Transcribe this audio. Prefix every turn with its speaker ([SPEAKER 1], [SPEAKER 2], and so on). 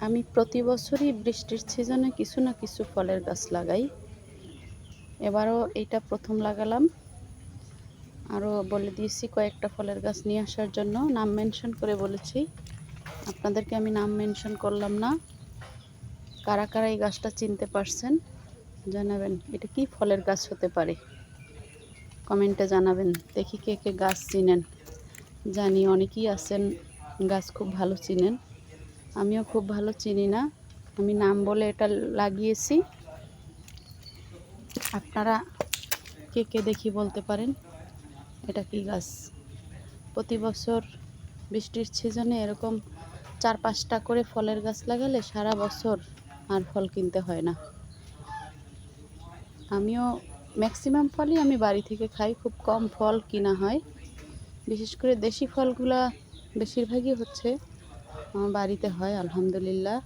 [SPEAKER 1] আমি প্রতি বছরই বৃষ্টির সিজনে কিছু না কিছু ফলের গাছ লাগাই। এবারও এইটা প্রথম লাগালাম। আরও বলে দিয়েছি কয়েকটা ফলের গাছ নিয়ে আসার জন্য, নাম মেনশন করে বলেছি। আপনাদেরকে আমি নাম মেনশন করলাম না। কারা কারা এই গাছটা চিনতে পারছেন জানাবেন। এটা কি ফলের গাছ হতে পারে কমেন্টে জানাবেন। দেখি কে কে গাছ চিনেন। জানি অনেকেই আছেন গাছ খুব ভালো চিনেন, আমিও খুব ভালো চিনি না। আমি নাম বলে এটা লাগিয়েছি। আপনারা কে কে দেখি বলতে পারেন এটা কি গাছ। প্রতি বছর বৃষ্টির সিজনে এরকম 4-5টা করে ফলের গাছ লাগালে সারা বছর আর ফল কিনতে হয় না। আমিও ম্যাক্সিমাম ফলই আমি বাড়ি থেকে খাই, খুব কম ফল কিনা হয়। বিশেষ করে দেশি ফলগুলা বেশিরভাগই হচ্ছে আমার বাড়িতে হয়, আলহামদুলিল্লাহ।